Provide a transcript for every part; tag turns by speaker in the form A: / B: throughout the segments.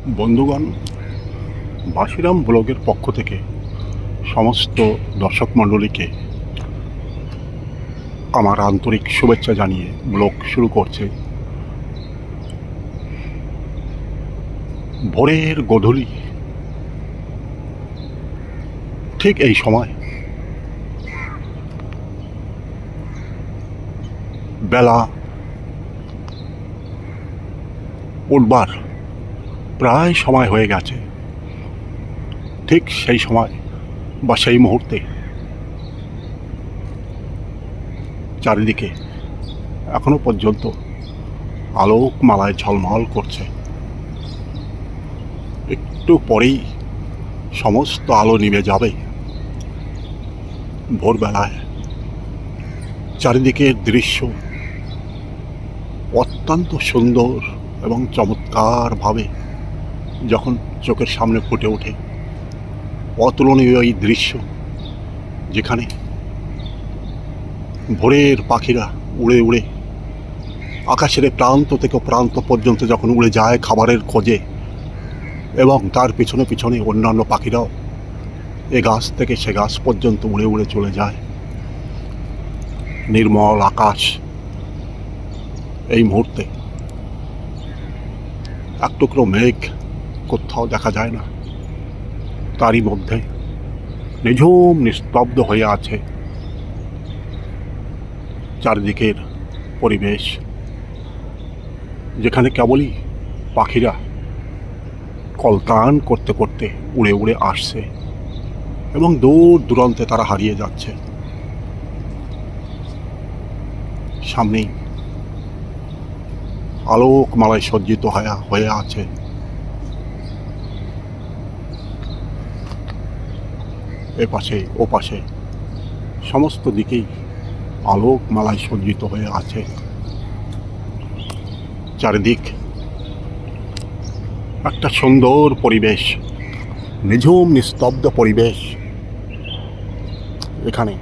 A: বন্ধুগণ, বাসিরাম ব্লগের পক্ষ থেকে সমস্ত দর্শক মণ্ডলীকে আমার আন্তরিক শুভেচ্ছা জানিয়ে ব্লগ শুরু করছে। ভোরের গোধূলি ঠিক এই সময় বেলা উঠবার প্রায় সময় হয়ে গেছে। ঠিক সেই সময় বা সেই মুহূর্তে চারিদিকে এখনো পর্যন্ত আলোকমালায় ঝলমল করছে। একটু পরেই সমস্ত আলো নিভে যাবে। ভোরবেলায় চারিদিকের দৃশ্য অত্যন্ত সুন্দর এবং চমৎকারভাবে যখন চোখের সামনে ফুটে ওঠে, অতুলনীয় এই দৃশ্য, যেখানে ভোরের পাখিরা উড়ে উড়ে আকাশের প্রান্ত থেকে প্রান্ত পর্যন্ত যখন উড়ে যায় খাবারের খোঁজে, এবং তার পিছনে পিছনে অন্যান্য পাখিরাও এ গাছ থেকে সে গাছ পর্যন্ত উড়ে উড়ে চলে যায়। নির্মল আকাশ এই মুহূর্তে এক টুকরো মেঘ কোথাও দেখা যায় না। তারই মধ্যে নিঝুম নিস্তব্ধ হয়ে আছে চারিদিকের পরিবেশ, যেখানে কেবলই পাখিরা কলতান করতে করতে উড়ে উড়ে আসছে এবং দূর দূরান্তে তারা হারিয়ে যাচ্ছে। সামনেই আলোকমালায় সজ্জিত হয়ে আছে এপাশে ওপাশে সমস্ত দিকেই আলোকমালায় সজ্জিত হয়ে আছে। চারিদিক একটা সুন্দর পরিবেশ, নিঝুম নিস্তব্ধ পরিবেশ। এখানে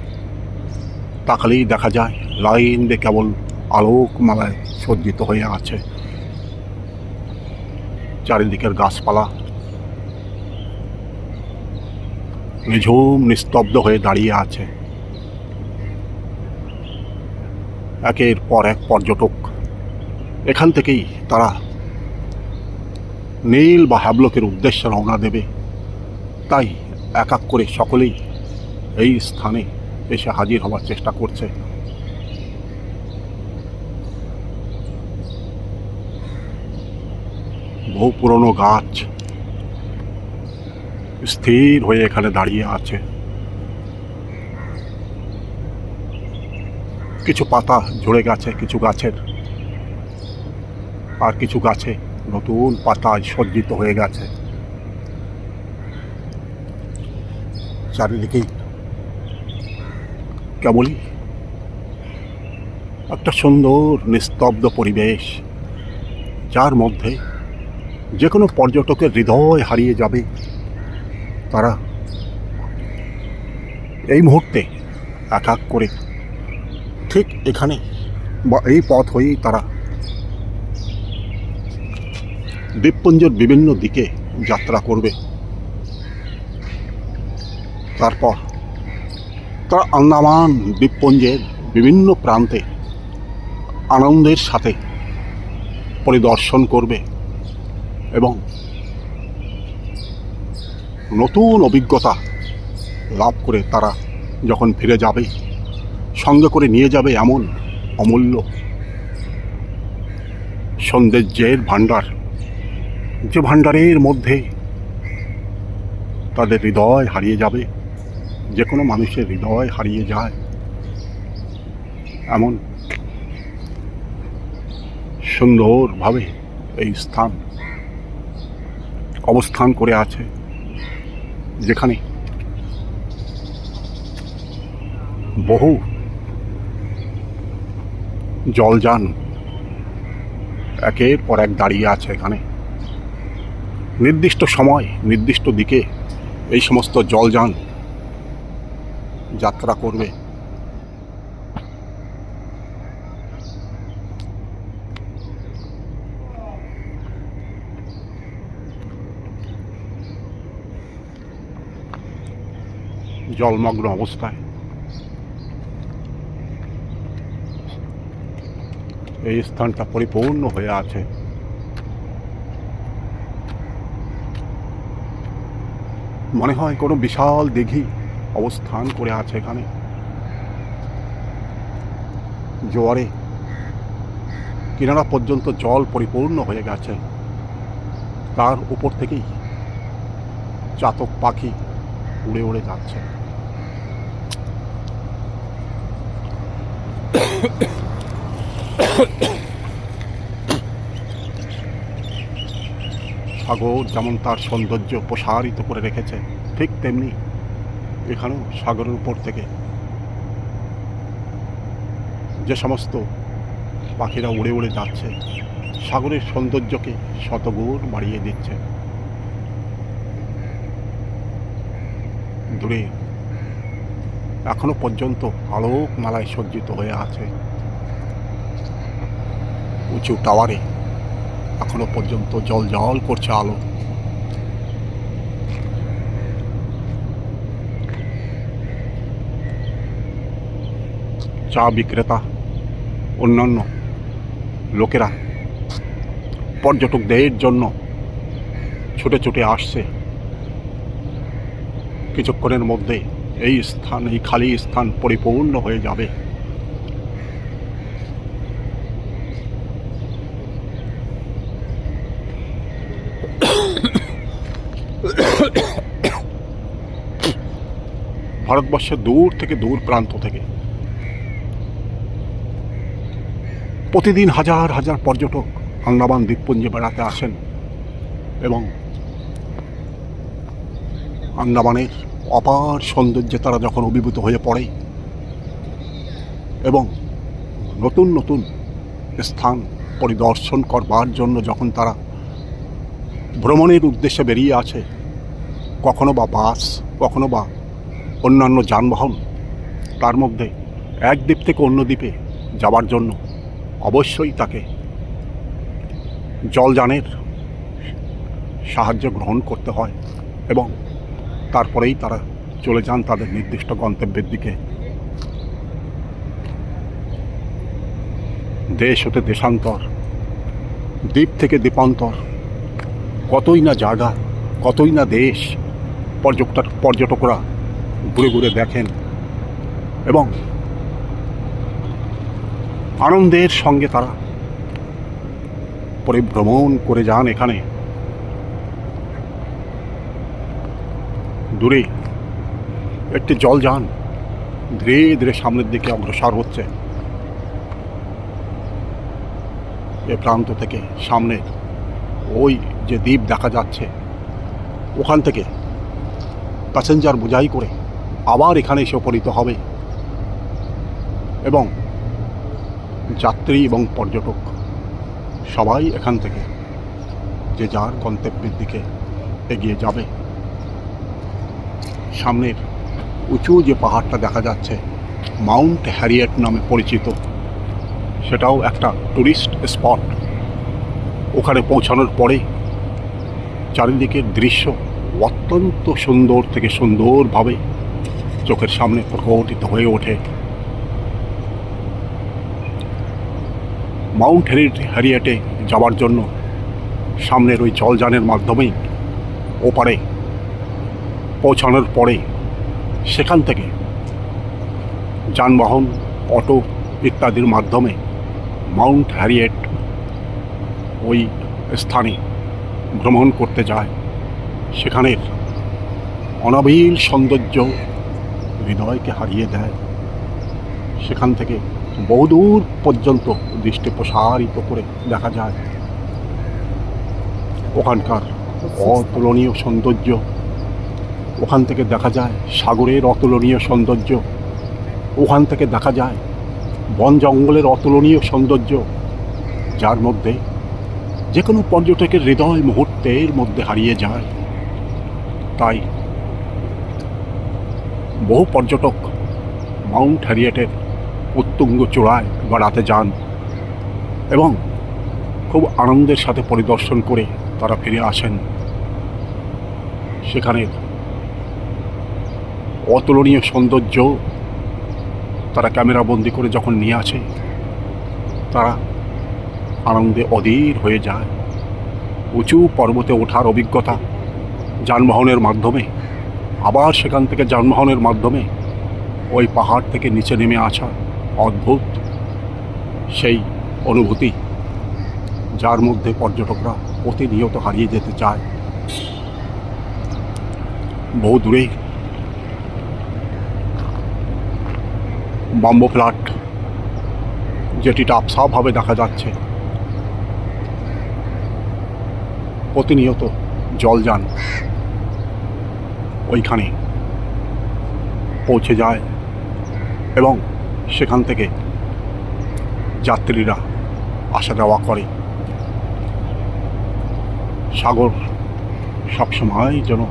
A: তাকালেই দেখা যায় লাইন দিয়ে কেবল আলোকমালায় সজ্জিত হয়ে আছে। চারিদিকের গাছপালা নিঝুম নিস্তব্ধ হয়ে দাঁড়িয়ে আছে। একের পর এক পর্যটক এখান থেকেই তারা নীল বা হ্যাবলকের উদ্দেশ্যে রওনা দেবে। তাই এক এক করে সকলেই এই স্থানে এসে হাজির হওয়ার চেষ্টা করছে। বহু পুরনো গাছ স্থির হয়ে এখানে দাঁড়িয়ে আছে। কিছু পাতা ঝরে গেছে কিছু গাছের, আর কিছু গাছে নতুন পাতায় সজ্জিত হয়ে গেছে। চারিদিকেই কেবলই একটা সুন্দর নিস্তব্ধ পরিবেশ, যার মধ্যে যে কোনো পর্যটকের হৃদয় হারিয়ে যাবে। তারা এই মুহূর্তে এক এক করে ঠিক এখানে বা এই পথ হয়েই তারা দ্বীপপুঞ্জের বিভিন্ন দিকে যাত্রা করবে। তারপর তারা আন্দামান দ্বীপপুঞ্জের বিভিন্ন প্রান্তে আনন্দের সাথে পরিদর্শন করবে এবং নতুন অভিজ্ঞতা লাভ করে তারা যখন ফিরে যাবে, সঙ্গে করে নিয়ে যাবে এমন অমূল্য সৌন্দর্যের ভাণ্ডার, যে ভাণ্ডারের মধ্যে তাদের হৃদয় হারিয়ে যাবে। যে কোনো মানুষের হৃদয় হারিয়ে যায় এমন সুন্দরভাবে এই স্থান অবস্থান করে আছে, যেখানে বহু জলযান একের পর এক দাঁড়িয়ে আছে। এখানে নির্দিষ্ট সময় নির্দিষ্ট দিকে এই সমস্ত জলযান যাত্রা করবে। জলমগ্ন অবস্থায় এই স্থানটা পরিপূর্ণ হয়ে আছে। মনে হয় কোনো বিশাল দিঘি অবস্থান করে আছে এখানে। জোয়ারে কিনারা পর্যন্ত জল পরিপূর্ণ হয়ে গেছে। তার উপর থেকেই চাতক পাখি উড়ে উড়ে যাচ্ছে। সাগর যেমন তার সৌন্দর্য প্রসারিত করে রেখেছে, ঠিক তেমনি এখানেও সাগরের উপর থেকে যে সমস্ত পাখিরা উড়ে উড়ে যাচ্ছে সাগরের সৌন্দর্যকে শতগুণ বাড়িয়ে দিচ্ছে। দূরে এখনো পর্যন্ত আলোক মালায় সজ্জিত হয়ে আছে। উঁচু টাওয়ারে এখনো পর্যন্ত জল জল করছে আলো। চা বিক্রেতা, অন্যান্য লোকেরা পর্যটকদের জন্য ছুটে ছুটে আসছে। কিছুক্ষণের মধ্যে এই স্থান, এই খালি স্থান পরিপূর্ণ হয়ে যাবে। ভারতবর্ষের দূর থেকে দূর প্রান্ত থেকে প্রতিদিন হাজার হাজার পর্যটক আন্দামান দ্বীপপুঞ্জে বেড়াতে আসেন এবং আন্দামানের অপার সৌন্দর্যে তারা যখন অভিভূত হয়ে পড়ে এবং নতুন নতুন স্থান পরিদর্শন করবার জন্য যখন তারা ভ্রমণের উদ্দেশ্যে বেরিয়ে আছে, কখনো বা বাস, কখনো বা অন্যান্য যানবাহন, তার মধ্যে এক দ্বীপ থেকে অন্য দ্বীপে যাবার জন্য অবশ্যই তাকে জলযানের সাহায্য গ্রহণ করতে হয় এবং তারপরেই তারা চলে যান তাদের নির্দিষ্ট গন্তব্যের দিকে। দেশ হতে দেশান্তর, দ্বীপ থেকে দ্বীপান্তর, কতই না জায়গা, কতই না দেশ পর্যটকরা ঘুরে ঘুরে দেখেন এবং আনন্দের সঙ্গে তারা পরিভ্রমণ করে যান। এখানে দূরে একটি জলযান ধীরে ধীরে সামনের দিকে অগ্রসর হচ্ছে। এ প্রান্ত থেকে সামনে ওই যে দ্বীপ দেখা যাচ্ছে, ওখান থেকে প্যাসেঞ্জার বোঝাই করে আবার এখানে এসে উপনীত হবে এবং যাত্রী এবং পর্যটক সবাই এখান থেকে যে যার গন্তব্যের দিকে এগিয়ে যাবে। সামনের উঁচু যে পাহাড়টা দেখা যাচ্ছে মাউন্ট হ্যারিয়েট নামে পরিচিত, সেটাও একটা টুরিস্ট স্পট। ওখানে পৌঁছানোর পরে চারিদিকের দৃশ্য অত্যন্ত সুন্দর থেকে সুন্দরভাবে চোখের সামনে প্রকটিত হয়ে ওঠে। মাউন্ট হ্যারিয়েটে যাওয়ার জন্য সামনের ওই জলযানের মাধ্যমেই ওপারে পৌঁছানোর পরে সেখান থেকে যানবাহন, অটো ইত্যাদির মাধ্যমে মাউন্ট হ্যারিয়েট ওই স্থানে ভ্রমণ করতে যায়। সেখানের অনাবিল সৌন্দর্য হৃদয়কে হারিয়ে দেয়। সেখান থেকে বহুদূর পর্যন্ত দৃষ্টি প্রসারিত করে দেখা যায় ওখানকার অতুলনীয় সৌন্দর্য। ওখান থেকে দেখা যায় সাগরের অতুলনীয় সৌন্দর্য, ওখান থেকে দেখা যায় বন জঙ্গলের অতুলনীয় সৌন্দর্য, যার মধ্যে যে কোনো পর্যটকের হৃদয় মুহূর্তের মধ্যে হারিয়ে যায়। তাই বহু পর্যটক মাউন্ট হ্যারিয়েটের উত্তুঙ্গ চূড়ায় বেড়াতে যান এবং খুব আনন্দের সাথে পরিদর্শন করে তারা ফিরে আসেন। সেখানের অতুলনীয় সৌন্দর্য তারা ক্যামেরাবন্দি করে যখন নিয়ে আসে, তারা আনন্দে অধীর হয়ে যায়। উঁচু পর্বতে ওঠার অভিজ্ঞতা যানবাহনের মাধ্যমে, আবার সেখান থেকে যানবাহনের মাধ্যমে ওই পাহাড় থেকে নিচে নেমে আসা অদ্ভুত সেই অনুভূতি, যার মধ্যে পর্যটকরা প্রতিনিয়ত হারিয়ে যেতে চায়। বহু দূরে বাম্বো ফ্ল্যাট, যেটি টাপসাভাবে দেখা যাচ্ছে, প্রতিনিয়ত জলযান ওইখানে পৌঁছে যায় এবং সেখান থেকে যাত্রীরা আসা যাওয়া করে। সাগর সবসময় যেন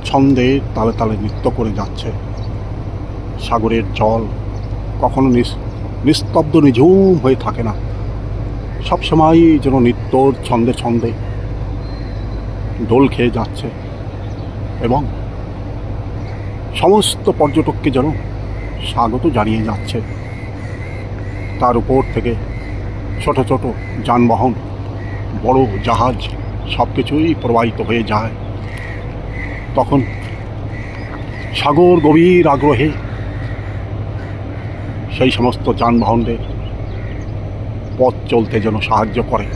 A: ছন্দে তালে তালে নৃত্য করে যাচ্ছে। সাগরের জল কখনো নিস্তব্ধ নিঝুম হয়ে থাকে না, সবসময় যেন নৃত্যর ছন্দে ছন্দে দোল খেয়ে যাচ্ছে এবং সমস্ত পর্যটককে যেন স্বাগত জানিয়ে যাচ্ছে। তার উপর থেকে ছোট ছোট যানবাহন, বড় জাহাজ সব কিছুই প্রবাহিত হয়ে যায়। তখন সাগর গভীর আগ্রহে সেই সমস্ত যানবাহনদের পথ চলতে যেন সাহায্য করে।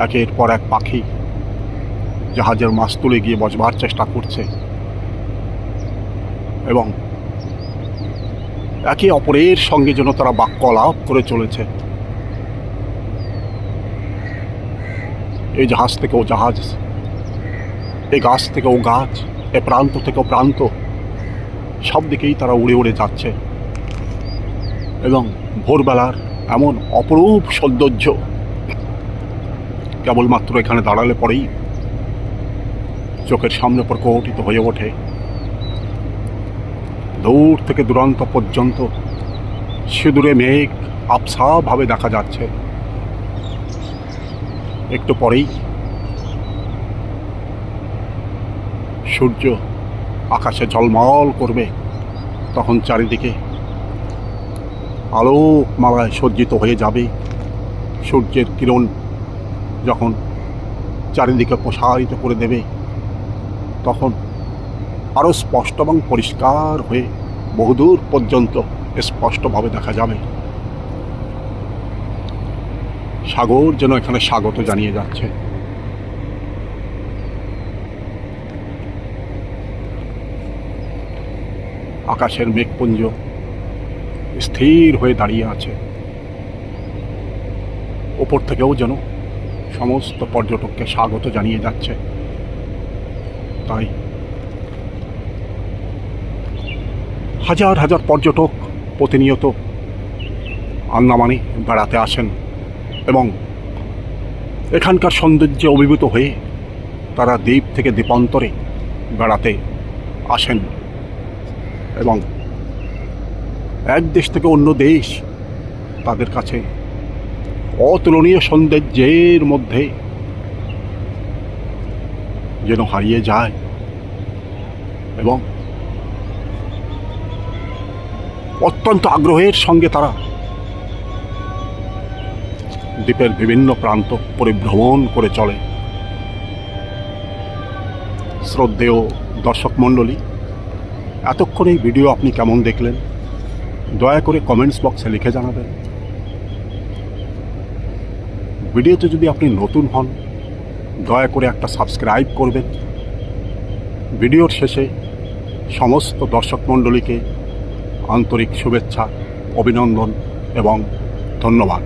A: একের পর এক পাখি জাহাজের মাস্তুলে গিয়ে বসবার চেষ্টা করছে এবং একে অপরের সঙ্গে যেন তারা বাক্যালাপ করে চলেছে। এই জাহাজ থেকে ও জাহাজ, এই গাছ থেকে ও গাছ, এ প্রান্ত থেকে ও প্রান্ত, সব দিকেই তারা উড়ে উড়ে যাচ্ছে এবং ভোরবেলার এমন অপরূপ সৌন্দর্য কেবলমাত্র এখানে দাঁড়ালে পরেই চোখের সামনে প্রকটিত হয়ে ওঠে। দূর থেকে দূরান্ত পর্যন্ত সিঁদুরে মেঘ আবছাভাবে দেখা যাচ্ছে। একটু পরেই সূর্য আকাশে ঝলমল করবে, তখন চারিদিকে আলোকমালায় সজ্জিত হয়ে যাবে। সূর্যের কিরণ যখন চারিদিকে প্রসারিত করে দেবে, তখন আরও স্পষ্ট এবং পরিষ্কার হয়ে বহুদূর পর্যন্ত স্পষ্টভাবে দেখা যাবে। সাগর যেন এখানে স্বাগত জানিয়ে যাচ্ছে। আকাশের মেঘপুঞ্জ স্থির হয়ে দাঁড়িয়ে আছে। ওপর থেকেও যেন সমস্ত পর্যটককে স্বাগত জানিয়ে যাচ্ছে। তাই হাজার হাজার পর্যটক প্রতিনিয়ত আন্দামানে বেড়াতে আসেন এবং এখানকার সৌন্দর্যে অভিভূত হয়ে তারা দ্বীপ থেকে দ্বীপান্তরে বেড়াতে আসেন এবং এক দেশ থেকে অন্য দেশ তাদের কাছে অতুলনীয় সৌন্দর্যের মধ্যে যেন হারিয়ে যায় এবং অত্যন্ত আগ্রহের সঙ্গে তারা দ্বীপের বিভিন্ন প্রান্ত পরিভ্রমণ করে চলে। শ্রদ্ধেয় দর্শক মণ্ডলী, এতক্ষণ এই ভিডিও আপনি কেমন দেখলেন দয়া করে কমেন্টস বক্সে লিখে জানাবেন। ভিডিওতে যদি আপনি নতুন হন দয়া করে একটা সাবস্ক্রাইব করবেন। ভিডিওর শেষে সমস্ত দর্শক মণ্ডলীকে আন্তরিক শুভেচ্ছা, অভিনন্দন এবং ধন্যবাদ।